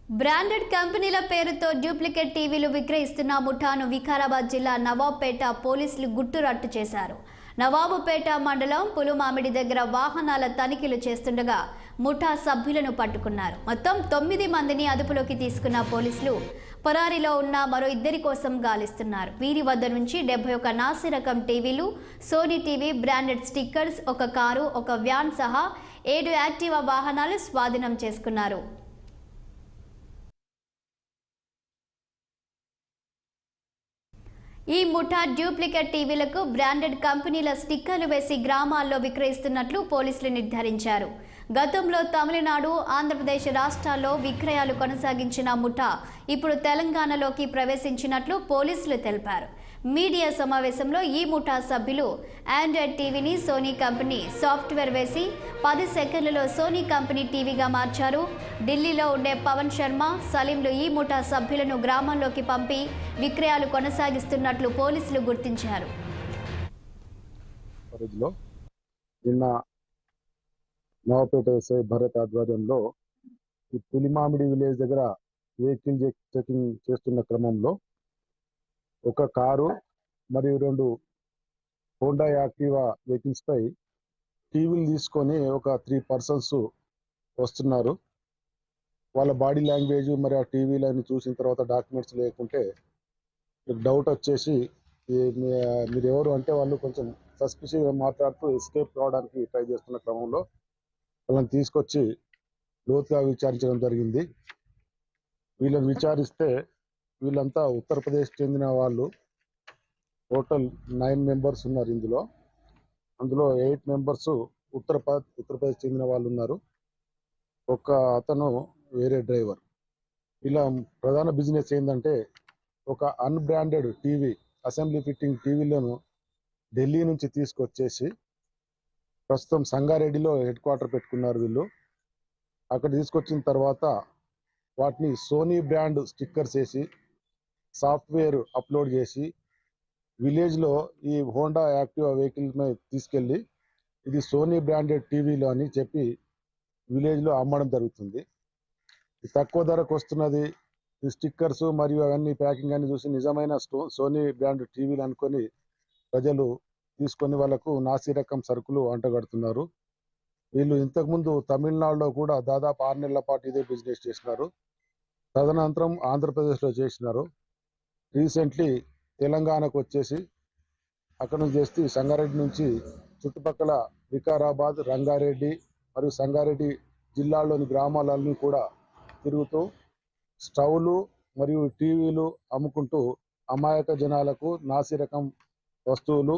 Branded కంపెనీల పేరుతో duplicate టీవీలు విక్రయిస్తున్న ముఠాను వికారాబాద్ జిల్లా నవాబ్పేట పోలీసులు గుట్టురట్టు చేశారు. నవాబుపేట మండలం పులుమామిడి దగ్గర వాహనాల తనిఖీలు చేస్తుండగా ముఠా సభ్యులను పట్టుకున్నారు. మొత్తం 9 మందిని అదుపులోకి తీసుకున్న పోలీసులు పరారీలో ఉన్న మరో 2 కోసం గాలిస్తున్నారు. వీరి వద్ద నుంచి 71 నాసి రకం టీవీలు, సోనీ టీవీ, బ్రాండెడ్ స్టిక్కర్స్, ఒక కారు, ఒక వ్యాన్ సహా 7 యాక్టివా వాహనాలు స్వాధీనం చేసుకున్నారు. ఈ ముఠా డూప్లికేట్ టీవీలకు బ్రాండెడ్ కంపెనీల స్టిక్కర్లు వేసి గ్రామాల్లో విక్రయిస్తున్నట్లు పోలీసులు నిర్ధారించారు. గతంలో తమిళనాడు, ఆంధ్రప్రదేశ్ రాష్ట్రాల్లో విక్రయాలు కొనసాగించిన ముఠా ఇప్పుడు తెలంగాణలోకి ప్రవేశించినట్లు పోలీసులు తెలిపారు. మీడియా సమావేశంలో ఈ ముఠా సభ్యులు ఆండ్రాయిడ్ టీవీని సోనీ కంపెనీ సాఫ్ట్వేర్ వేసి 10 సెకండ్లలో సోనీ కంపెనీ టీవీగా మార్చారు. ఢిల్లీలో ఉండే పవన్ శర్మ, సలీంలు ఈ ముఠా సభ్యులను గ్రామాల్లోకి పంపి విక్రయాలు కొనసాగిస్తున్నట్లు పోలీసులు గుర్తించారు. నవాబ్పేట ఎస్ఐ భరత్ ఆధ్వర్యంలో ఈ పులిమామిడి విలేజ్ దగ్గర వెహికల్ చెకింగ్ చేస్తున్న క్రమంలో ఒక కారు మరియు 2 హోండా యాక్టివా వెహికల్స్ పై టీవీలు తీసుకొని ఒక 3 పర్సన్స్ వస్తున్నారు. వాళ్ళ బాడీ లాంగ్వేజ్ మరి ఆ టీవీలని చూసిన తర్వాత డాక్యుమెంట్స్ లేకుంటే డౌట్ వచ్చేసి మీరు ఎవరు అంటే వాళ్ళు కొంచెం సస్పిషియస్గా మాట్లాడుతూ ఎస్కేప్ కావడానికి ట్రై చేస్తున్న క్రమంలో వాళ్ళని తీసుకొచ్చి లోతుగా విచారించడం జరిగింది. వీళ్ళని విచారిస్తే వీళ్ళంతా ఉత్తరప్రదేశ్ చెందిన వాళ్ళు. టోటల్ 9 మెంబర్స్ ఉన్నారు అందులో 8 మెంబర్స్ ఉత్తరప్రదేశ్ చెందిన వాళ్ళు ఉన్నారు. ఒక అతను వేరే డ్రైవర్. ఇలా ప్రధాన బిజినెస్ ఏంటంటే ఒక అన్బ్రాండెడ్ టీవీ, అసెంబ్లీ ఫిట్టింగ్ టీవీలను ఢిల్లీ నుంచి తీసుకొచ్చేసి ప్రస్తుతం సంగారెడ్డిలో హెడ్ క్వార్టర్ పెట్టుకున్నారు వీళ్ళు. అక్కడ తీసుకొచ్చిన తర్వాత వాటిని సోనీ బ్రాండ్ స్టిక్కర్స్ వేసి సాఫ్ట్వేర్ అప్లోడ్ చేసి విలేజ్లో ఈ హోండా యాక్టివా వెహికల్ మీద తీసుకెళ్ళి ఇది సోనీ బ్రాండెడ్ టీవీలు అని చెప్పి విలేజ్లో అమ్మడం జరుగుతుంది. తక్కువ ధరకు వస్తున్నది. ఈ స్టిక్కర్స్ మరియు అవన్నీ ప్యాకింగ్ అన్ని చూసి నిజమైన సోనీ బ్రాండ్ టీవీలు అనుకొని ప్రజలు తీసుకొని వాళ్ళకు నాసి రకం సరుకులు అంటగడుతున్నారు. వీళ్ళు ఇంతకుముందు తమిళనాడులో కూడా దాదాపు 6 నెలల పాటు ఇదే బిజినెస్ చేసినారు. తదనంతరం ఆంధ్రప్రదేశ్లో చేసినారు. రీసెంట్లీ తెలంగాణకు వచ్చేసి అక్కడ నుంచి చేస్తే సంగారెడ్డి నుంచి చుట్టుపక్కల వికారాబాద్, రంగారెడ్డి మరియు సంగారెడ్డి జిల్లాలోని గ్రామాలన్నీ కూడా తిరుగుతూ స్టవ్లు మరియు టీవీలు అమ్ముకుంటూ అమాయక జనాలకు నాసి రకం వస్తువులు